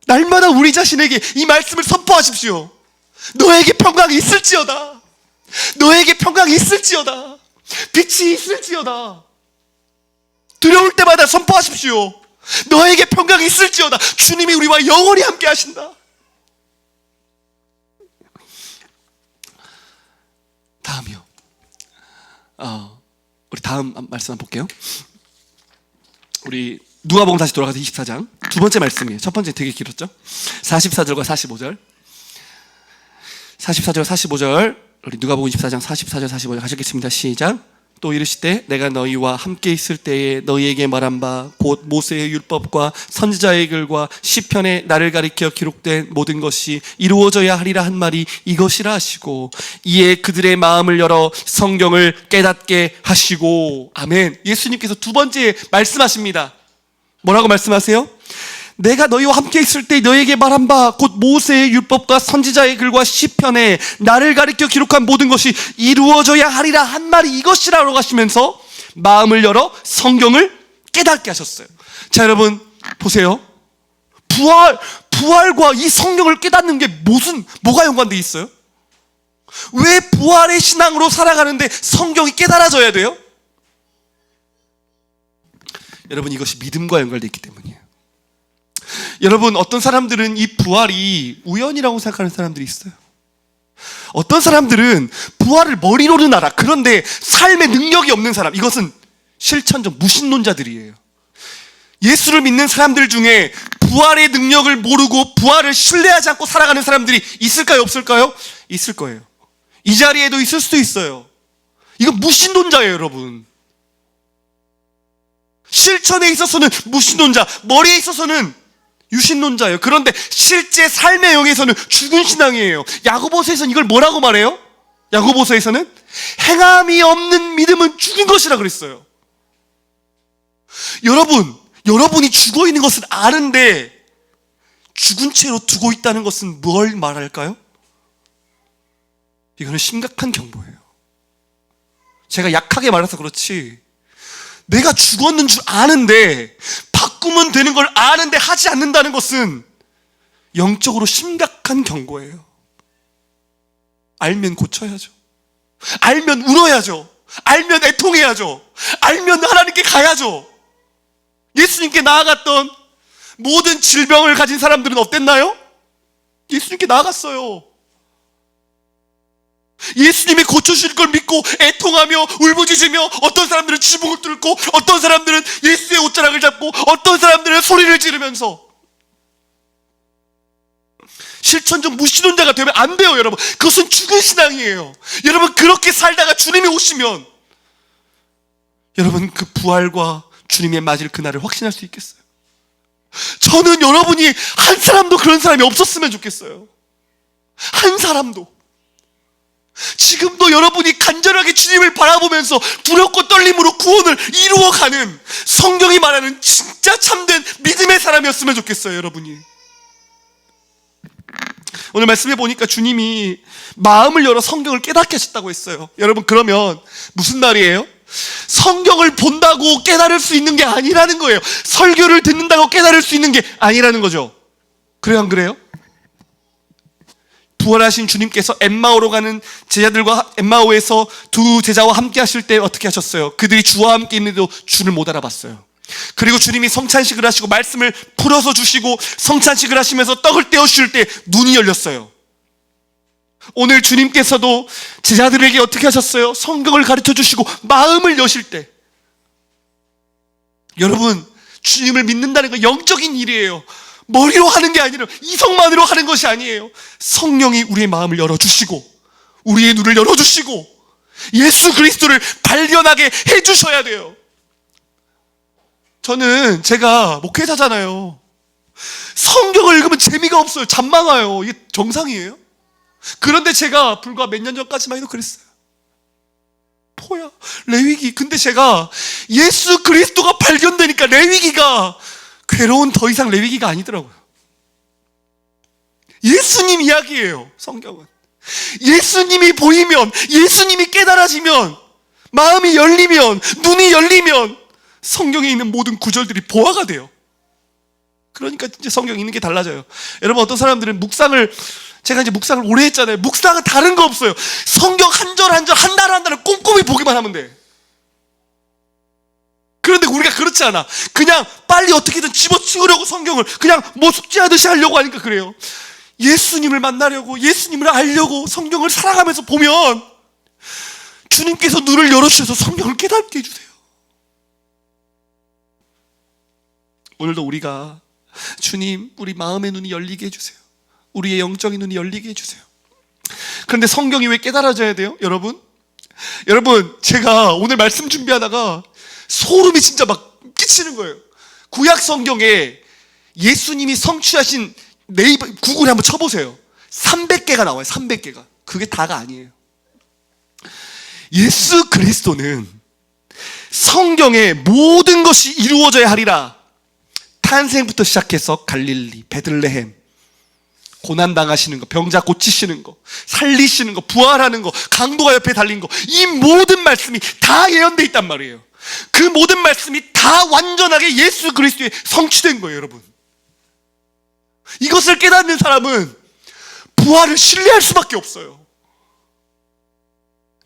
날마다 우리 자신에게 이 말씀을 선포하십시오. 너에게 평강이 있을지어다. 너에게 평강이 있을지어다. 빛이 있을지어다. 두려울 때마다 선포하십시오. 너에게 평강이 있을지어다. 주님이 우리와 영원히 함께 하신다. 다음이요. 우리 다음 말씀 한번 볼게요. 우리 누가복음 다시 돌아가서 24장 두 번째 말씀이에요. 첫 번째 되게 길었죠? 44절과 45절. 44절 45절 우리 누가복음 24장 44절 45절 하시겠습니다. 시작. 또 이르시되 내가 너희와 함께 있을 때에 너희에게 말한 바 곧 모세의 율법과 선지자의 글과 시편에 나를 가리켜 기록된 모든 것이 이루어져야 하리라 한 말이 이것이라 하시고 이에 그들의 마음을 열어 성경을 깨닫게 하시고. 아멘. 예수님께서 두 번째 말씀하십니다. 뭐라고 말씀하세요? 내가 너희와 함께 있을 때 너희에게 말한 바 곧 모세의 율법과 선지자의 글과 시편에 나를 가리켜 기록한 모든 것이 이루어져야 하리라 한 말이 이것이라고 하시면서 마음을 열어 성경을 깨닫게 하셨어요. 자, 여러분 보세요. 부활과 이 성경을 깨닫는 게 뭐가 연관되어 있어요? 왜 부활의 신앙으로 살아가는데 성경이 깨달아져야 돼요? 여러분, 이것이 믿음과 연결되어 있기 때문이에요. 여러분, 어떤 사람들은 이 부활이 우연이라고 생각하는 사람들이 있어요. 어떤 사람들은 부활을 머리로는 알아. 그런데 삶의 능력이 없는 사람, 이것은 실천적 무신론자들이에요. 예수를 믿는 사람들 중에 부활의 능력을 모르고 부활을 신뢰하지 않고 살아가는 사람들이 있을까요? 없을까요? 있을 거예요. 이 자리에도 있을 수도 있어요. 이건 무신론자예요, 여러분. 실천에 있어서는 무신론자, 머리에 있어서는 유신론자예요. 그런데 실제 삶의 영에서는 죽은 신앙이에요. 야고보서에서는 이걸 뭐라고 말해요? 야고보서에서는 행함이 없는 믿음은 죽은 것이라 그랬어요. 여러분이 죽어 있는 것은 아는데 죽은 채로 두고 있다는 것은 뭘 말할까요? 이거는 심각한 경고예요. 제가 약하게 말해서 그렇지, 내가 죽었는 줄 아는데 바꾸면 되는 걸 아는데 하지 않는다는 것은 영적으로 심각한 심각한 경고예요. 알면 고쳐야죠. 알면 울어야죠. 알면 애통해야죠. 알면 하나님께 가야죠. 예수님께 나아갔던 모든 질병을 가진 사람들은 어땠나요? 예수님께 나아갔어요. 예수님이 고쳐주실 걸 믿고 애통하며 울부짖으며, 어떤 사람들은 지붕을 뚫고, 어떤 사람들은 예수의 옷자락을 잡고, 어떤 사람들은 소리를 지르면서. 실천적 무신론자가 되면 안 돼요, 여러분. 그것은 죽은 신앙이에요. 여러분, 그렇게 살다가 주님이 오시면 여러분 그 부활과 주님의 맞을 그날을 확신할 수 있겠어요? 저는 여러분이 한 사람도 그런 사람이 없었으면 좋겠어요. 한 사람도. 지금도 여러분이 간절하게 주님을 바라보면서 두렵고 떨림으로 구원을 이루어가는, 성경이 말하는 진짜 참된 믿음의 사람이었으면 좋겠어요, 여러분이. 오늘 말씀해 보니까 주님이 마음을 열어 성경을 깨닫게 하셨다고 했어요. 여러분, 그러면 무슨 말이에요? 성경을 본다고 깨달을 수 있는 게 아니라는 거예요. 설교를 듣는다고 깨달을 수 있는 게 아니라는 거죠. 그래요, 안 그래요? 부활하신 주님께서 엠마오로 가는 제자들과 엠마오에서 두 제자와 함께 하실 때 어떻게 하셨어요? 그들이 주와 함께 있는데도 주를 못 알아봤어요. 그리고 주님이 성찬식을 하시고 말씀을 풀어서 주시고 성찬식을 하시면서 떡을 떼어 주실 때 눈이 열렸어요. 오늘 주님께서도 제자들에게 어떻게 하셨어요? 성경을 가르쳐 주시고 마음을 여실 때. 여러분, 주님을 믿는다는 건 영적인 일이에요. 머리로 하는 게 아니라 이성만으로 하는 것이 아니에요. 성령이 우리의 마음을 열어주시고 우리의 눈을 열어주시고 예수 그리스도를 발견하게 해주셔야 돼요. 저는 제가 목회자잖아요. 성경을 읽으면 재미가 없어요. 잠만 와요. 이게 정상이에요? 그런데 제가 불과 몇 년 전까지만 해도 그랬어요. 뭐야, 레위기. 근데 제가 예수 그리스도가 발견되니까 레위기가 괴로운 더 이상 레위기가 아니더라고요. 예수님 이야기예요, 성경은. 예수님이 보이면, 예수님이 깨달아지면, 마음이 열리면, 눈이 열리면 성경에 있는 모든 구절들이 보화가 돼요. 그러니까 이제 성경 읽는 게 달라져요. 여러분, 어떤 사람들은 제가 이제 묵상을 오래 했잖아요. 묵상은 다른 거 없어요. 성경 한 절 한 절, 한 달 한 달을 꼼꼼히 보기만 하면 돼. 그런데 우리가 그렇지 않아. 그냥 빨리 어떻게든 집어치우려고 성경을 그냥 뭐 숙제하듯이 하려고 하니까 그래요. 예수님을 만나려고, 예수님을 알려고 성경을 살아가면서 보면 주님께서 눈을 열어주셔서 성경을 깨닫게 해주세요. 오늘도 우리가 주님, 우리 마음의 눈이 열리게 해주세요. 우리의 영적인 눈이 열리게 해주세요. 그런데 성경이 왜 깨달아져야 돼요? 여러분, 제가 오늘 말씀 준비하다가 소름이 진짜 막 끼치는 거예요. 구약 성경에 예수님이 성취하신 네이버 구글에 한번 쳐보세요. 300개가 나와요. 300개가. 그게 다가 아니에요. 예수 그리스도는 성경에 모든 것이 이루어져야 하리라. 탄생부터 시작해서 갈릴리, 베들레헴, 고난당하시는 거, 병자 고치시는 거, 살리시는 거, 부활하는 거, 강도가 옆에 달린 거, 이 모든 말씀이 다 예언되어 있단 말이에요. 그 모든 말씀이 다 완전하게 예수 그리스도에 성취된 거예요, 여러분. 이것을 깨닫는 사람은 부활을 신뢰할 수밖에 없어요.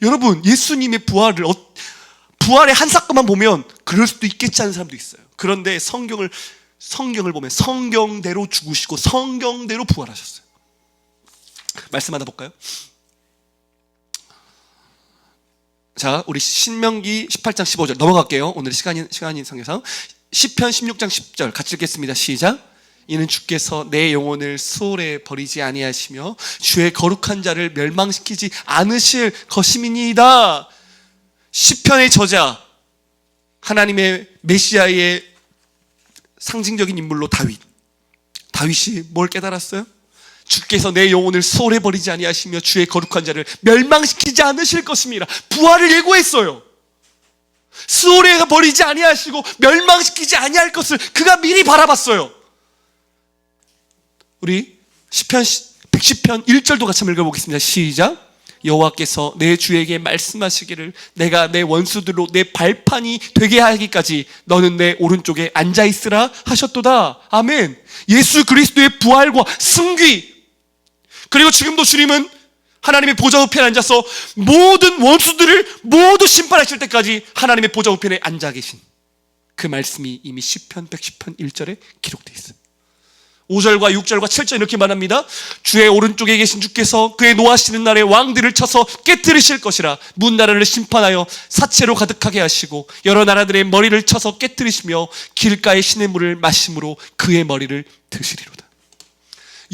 여러분, 예수님의 부활의 한 사건만 보면 그럴 수도 있겠지 하는 사람도 있어요. 그런데 성경을 보면 성경대로 죽으시고 성경대로 부활하셨어요. 말씀 하나 볼까요? 자, 우리 신명기 18장 15절 넘어갈게요. 오늘 시간이 상대상 시편 16장 10절 같이 읽겠습니다. 시작. 이는 주께서 내 영혼을 수월에 버리지 아니하시며 주의 거룩한 자를 멸망시키지 않으실 것임이니이다. 시편의 저자, 하나님의 메시아의 상징적인 인물로 다윗이 뭘 깨달았어요? 주께서 내 영혼을 수월해 버리지 아니하시며 주의 거룩한 자를 멸망시키지 않으실 것입니다. 부활을 예고했어요. 수월해 버리지 아니하시고 멸망시키지 아니할 것을 그가 미리 바라봤어요. 우리 시편 110편 1절도 같이 한번 읽어보겠습니다. 시작. 여호와께서 내 주에게 말씀하시기를 내가 내 원수들로 내 발판이 되게 하기까지 너는 내 오른쪽에 앉아있으라 하셨도다. 아멘. 예수 그리스도의 부활과 승귀, 그리고 지금도 주님은 하나님의 보좌 우편에 앉아서 모든 원수들을 모두 심판하실 때까지 하나님의 보좌 우편에 앉아 계신 그 말씀이 이미 시편 110편 1절에 기록되어 있어요. 5절과 6절과 7절 이렇게 말합니다. 주의 오른쪽에 계신 주께서 그의 노하시는 날에 왕들을 쳐서 깨뜨리실 것이라. 문나라를 심판하여 사체로 가득하게 하시고 여러 나라들의 머리를 쳐서 깨뜨리시며 길가의 시냇물을 마심으로 그의 머리를 드시리로다.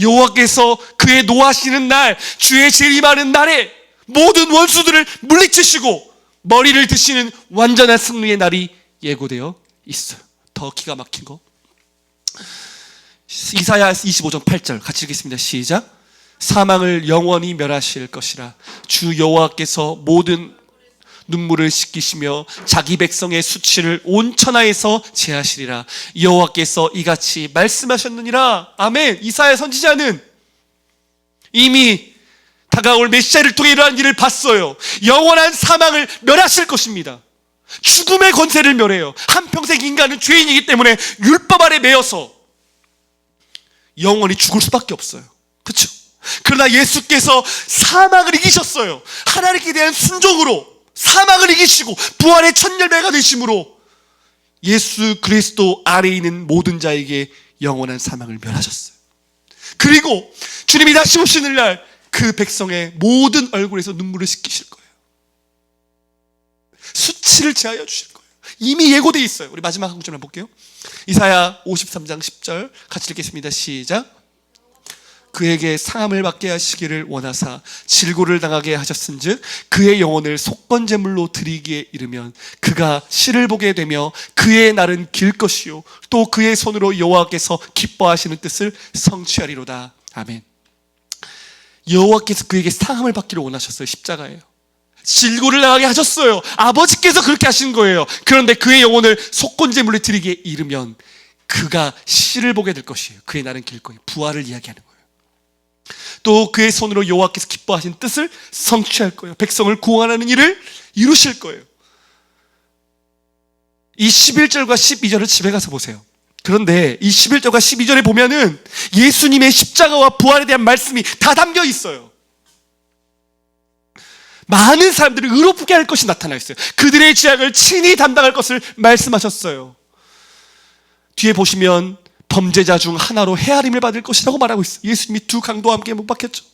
여호와께서 그의 노하시는 날, 주의 재림하는 날에 모든 원수들을 물리치시고 머리를 드시는 완전한 승리의 날이 예고되어 있어요. 더 기가 막힌 거, 이사야 25장 8절 같이 읽겠습니다. 시작. 사망을 영원히 멸하실 것이라. 주 여호와께서 모든 눈물을 씻기시며 자기 백성의 수치를 온 천하에서 제하시리라. 여호와께서 이같이 말씀하셨느니라. 아멘. 이사야 선지자는 이미 다가올 메시아를 통해 이러한 일을 봤어요. 영원한 사망을 멸하실 것입니다. 죽음의 권세를 멸해요. 한평생 인간은 죄인이기 때문에 율법 아래 매여서 영원히 죽을 수밖에 없어요. 그렇죠? 그러나 예수께서 사망을 이기셨어요. 하나님께 대한 순종으로 사망을 이기시고 부활의 첫 열매가 되심으로 예수 그리스도 아래에 있는 모든 자에게 영원한 사망을 멸하셨어요. 그리고 주님이 다시 오시는 날 그 백성의 모든 얼굴에서 눈물을 씻기실 거예요. 수치를 제하여 주실 거예요. 이미 예고되어 있어요. 우리 마지막 한 구절만 볼게요. 이사야 53장 10절 같이 읽겠습니다. 시작. 그에게 상함을 받게 하시기를 원하사 질고를 당하게 하셨은즉 그의 영혼을 속건제물로 드리기에 이르면 그가 시를 보게 되며 그의 날은 길 것이요 또 그의 손으로 여호와께서 기뻐하시는 뜻을 성취하리로다. 아멘. 여호와께서 그에게 상함을 받기를 원하셨어요. 십자가예요. 질고를 당하게 하셨어요. 아버지께서 그렇게 하신 거예요. 그런데 그의 영혼을 속건제물로 드리기에 이르면 그가 시를 보게 될 것이에요. 그의 날은 길 거예요. 부활을 이야기하는 거예요. 또 그의 손으로 여호와께서 기뻐하신 뜻을 성취할 거예요. 백성을 구원하는 일을 이루실 거예요. 이 11절과 12절을 집에 가서 보세요. 그런데 이 11절과 12절에 보면은 예수님의 십자가와 부활에 대한 말씀이 다 담겨 있어요. 많은 사람들을 의롭게 할 것이 나타나 있어요. 그들의 죄악을 친히 담당할 것을 말씀하셨어요. 뒤에 보시면 범죄자 중 하나로 헤아림을 받을 것이라고 말하고 있어요. 예수님이 두 강도와 함께 못 박혔죠.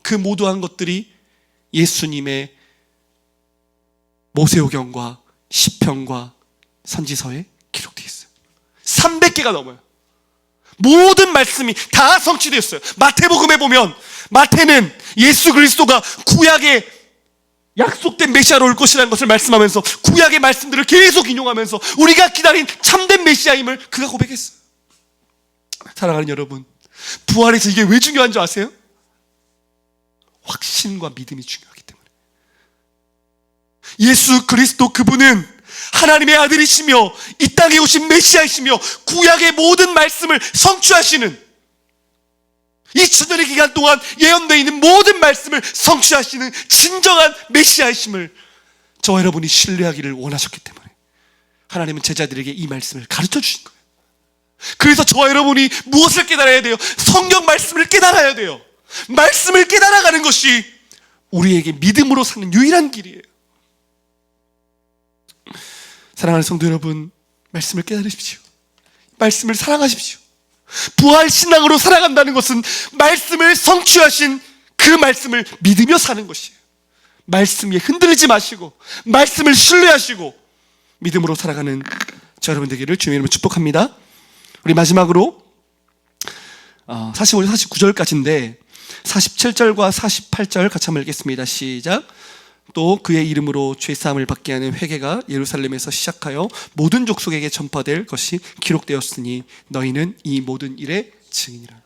그 모두한 것들이 예수님의 모세오경과 시편과 선지서에 기록되어 있어요. 300개가 넘어요. 모든 말씀이 다 성취되었어요. 마태복음에 보면 마태는 예수 그리스도가 구약의 약속된 메시아로 올 것이라는 것을 말씀하면서 구약의 말씀들을 계속 인용하면서 우리가 기다린 참된 메시아임을 그가 고백했어요. 사랑하는 여러분, 부활에서 이게 왜 중요한 줄 아세요? 확신과 믿음이 중요하기 때문에. 예수 그리스도 그분은 하나님의 아들이시며 이 땅에 오신 메시아이시며 구약의 모든 말씀을 성취하시는 2000년의 기간 동안 예언되어 있는 모든 말씀을 성취하시는 진정한 메시아이심을 저와 여러분이 신뢰하기를 원하셨기 때문에 하나님은 제자들에게 이 말씀을 가르쳐 주신 거예요. 그래서 저와 여러분이 무엇을 깨달아야 돼요? 성경 말씀을 깨달아야 돼요. 말씀을 깨달아가는 것이 우리에게 믿음으로 사는 유일한 길이에요. 사랑하는 성도 여러분, 말씀을 깨달으십시오. 말씀을 사랑하십시오. 부활신앙으로 살아간다는 것은 말씀을 성취하신 그 말씀을 믿으며 사는 것이에요. 말씀에 흔들리지 마시고 말씀을 신뢰하시고 믿음으로 살아가는 저 여러분 되기를 주님의 이름으로 축복합니다. 우리 마지막으로 45절 49절까지인데 47절과 48절 같이 한번 읽겠습니다. 시작. 또 그의 이름으로 죄사함을 받게 하는 회개가 예루살렘에서 시작하여 모든 족속에게 전파될 것이 기록되었으니 너희는 이 모든 일의 증인이라.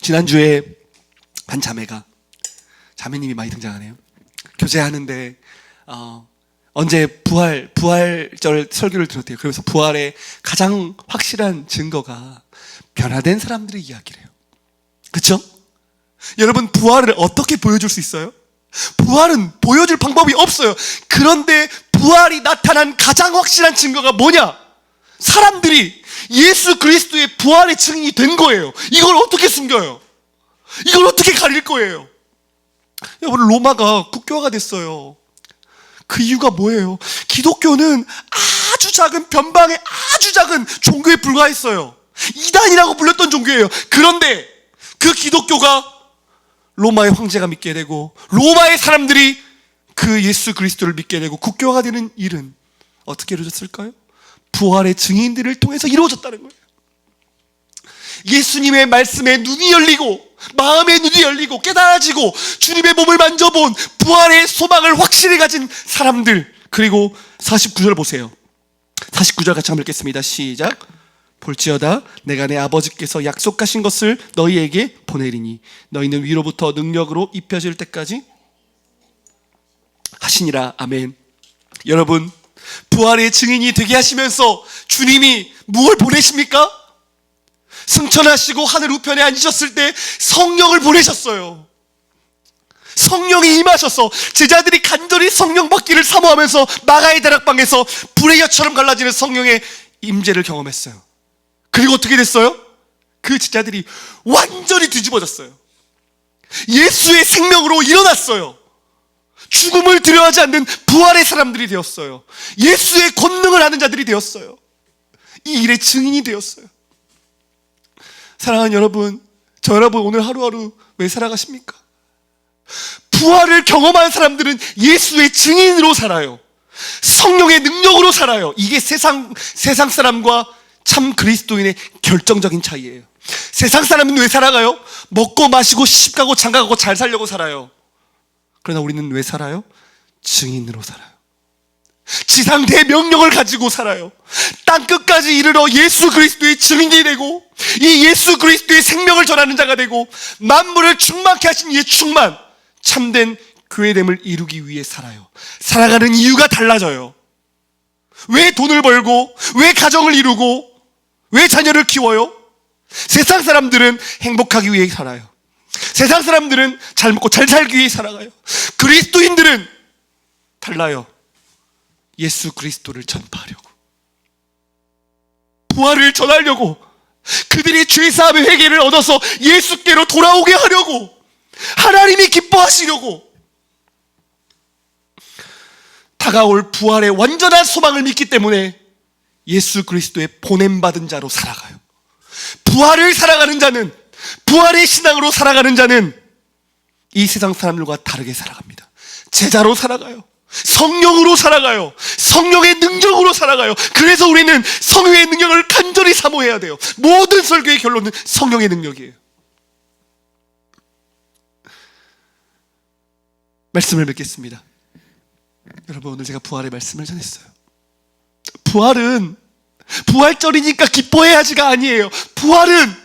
지난주에 한 자매님이 많이 등장하네요. 교제하는데 언제 부활절 설교를 들었대요. 그래서 부활의 가장 확실한 증거가 변화된 사람들의 이야기래요. 그렇죠? 여러분, 부활을 어떻게 보여줄 수 있어요? 부활은 보여줄 방법이 없어요. 그런데 부활이 나타난 가장 확실한 증거가 뭐냐? 사람들이 예수 그리스도의 부활의 증인이 된 거예요. 이걸 어떻게 숨겨요? 이걸 어떻게 가릴 거예요? 여러분, 로마가 국교화가 됐어요. 그 이유가 뭐예요? 기독교는 아주 작은 변방의 아주 작은 종교에 불과했어요. 이단이라고 불렸던 종교예요. 그런데 그 기독교가 로마의 황제가 믿게 되고 로마의 사람들이 그 예수 그리스도를 믿게 되고 국교화가 되는 일은 어떻게 이루어졌을까요? 부활의 증인들을 통해서 이루어졌다는 거예요. 예수님의 말씀에 눈이 열리고 마음의 눈이 열리고 깨달아지고 주님의 몸을 만져본 부활의 소망을 확실히 가진 사람들. 그리고 49절 보세요. 49절 같이 한번 읽겠습니다. 시작. 볼지어다 내가 내 아버지께서 약속하신 것을 너희에게 보내리니 너희는 위로부터 능력으로 입혀질 때까지 하시니라. 아멘. 여러분, 부활의 증인이 되게 하시면서 주님이 무엇을 보내십니까? 승천하시고 하늘 우편에 앉으셨을 때 성령을 보내셨어요. 성령이 임하셔서 제자들이 간절히 성령 받기를 사모하면서 마가의 다락방에서 불의 혀처럼 갈라지는 성령의 임재를 경험했어요. 그리고 어떻게 됐어요? 그 제자들이 완전히 뒤집어졌어요. 예수의 생명으로 일어났어요. 죽음을 두려워하지 않는 부활의 사람들이 되었어요. 예수의 권능을 아는 자들이 되었어요. 이 일의 증인이 되었어요. 사랑하는 여러분, 저 여러분 오늘 하루하루 왜 살아가십니까? 부활을 경험한 사람들은 예수의 증인으로 살아요. 성령의 능력으로 살아요. 이게 세상 사람과 참 그리스도인의 결정적인 차이예요. 세상 사람은 왜 살아가요? 먹고 마시고 시집가고 장가가고 잘 살려고 살아요. 그러나 우리는 왜 살아요? 증인으로 살아요. 지상 대명령을 가지고 살아요. 땅끝까지 이르러 예수 그리스도의 증인이 되고 이 예수 그리스도의 생명을 전하는 자가 되고 만물을 충만케 하신 이의 충만, 참된 교회됨을 이루기 위해 살아요. 살아가는 이유가 달라져요. 왜 돈을 벌고 왜 가정을 이루고 왜 자녀를 키워요? 세상 사람들은 행복하기 위해 살아요. 세상 사람들은 잘 먹고 잘 살기 위해 살아가요. 그리스도인들은 달라요. 예수 그리스도를 전파하려고, 부활을 전하려고, 그들이 죄사함의 회개를 얻어서 예수께로 돌아오게 하려고, 하나님이 기뻐하시려고, 다가올 부활의 완전한 소망을 믿기 때문에 예수 그리스도의 보냄받은 자로 살아가요. 부활을 살아가는 자는, 부활의 신앙으로 살아가는 자는 이 세상 사람들과 다르게 살아갑니다. 제자로 살아가요. 성령으로 살아가요. 성령의 능력으로 살아가요. 그래서 우리는 성령의 능력을 간절히 사모해야 돼요. 모든 설교의 결론은 성령의 능력이에요. 말씀을 맺겠습니다. 여러분, 오늘 제가 부활의 말씀을 전했어요. 부활은 부활절이니까 기뻐해야지가 아니에요. 부활은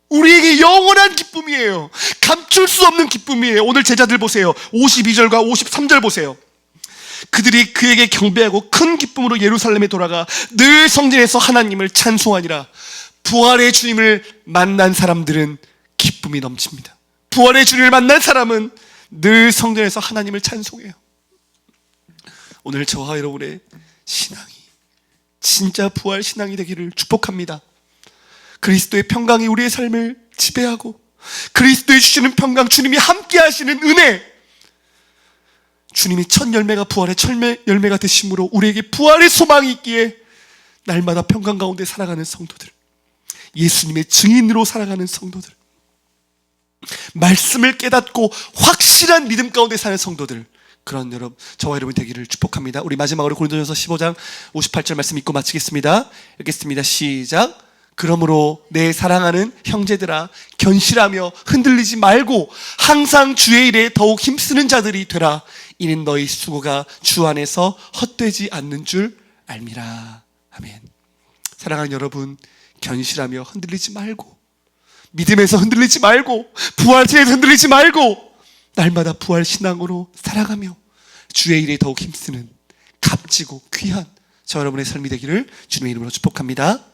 우리에게 영원한 기쁨이에요. 감출 수 없는 기쁨이에요. 오늘 제자들 보세요. 52절과 53절 보세요. 그들이 그에게 경배하고 큰 기쁨으로 예루살렘에 돌아가 늘 성전에서 하나님을 찬송하니라. 부활의 주님을 만난 사람들은 기쁨이 넘칩니다. 부활의 주님을 만난 사람은 늘 성전에서 하나님을 찬송해요. 오늘 저와 여러분의 신앙이 진짜 부활 신앙이 되기를 축복합니다. 그리스도의 평강이 우리의 삶을 지배하고 그리스도의 주시는 평강, 주님이 함께 하시는 은혜, 주님이 첫 열매가 부활의 첫 열매가 되심으로 우리에게 부활의 소망이 있기에 날마다 평강 가운데 살아가는 성도들, 예수님의 증인으로 살아가는 성도들, 말씀을 깨닫고 확실한 믿음 가운데 사는 성도들, 그런 여러분, 저와 여러분 되기를 축복합니다. 우리 마지막으로 고린도전서 15장 58절 말씀 읽고 마치겠습니다. 읽겠습니다. 시작. 그러므로 내 사랑하는 형제들아, 견실하며 흔들리지 말고 항상 주의 일에 더욱 힘쓰는 자들이 되라. 이는 너희 수고가 주 안에서 헛되지 않는 줄 알미라. 아멘. 사랑하는 여러분, 견실하며 흔들리지 말고, 믿음에서 흔들리지 말고, 부활체에서 흔들리지 말고, 날마다 부활 신앙으로 살아가며 주의 일에 더욱 힘쓰는 값지고 귀한 저 여러분의 삶이 되기를 주님의 이름으로 축복합니다.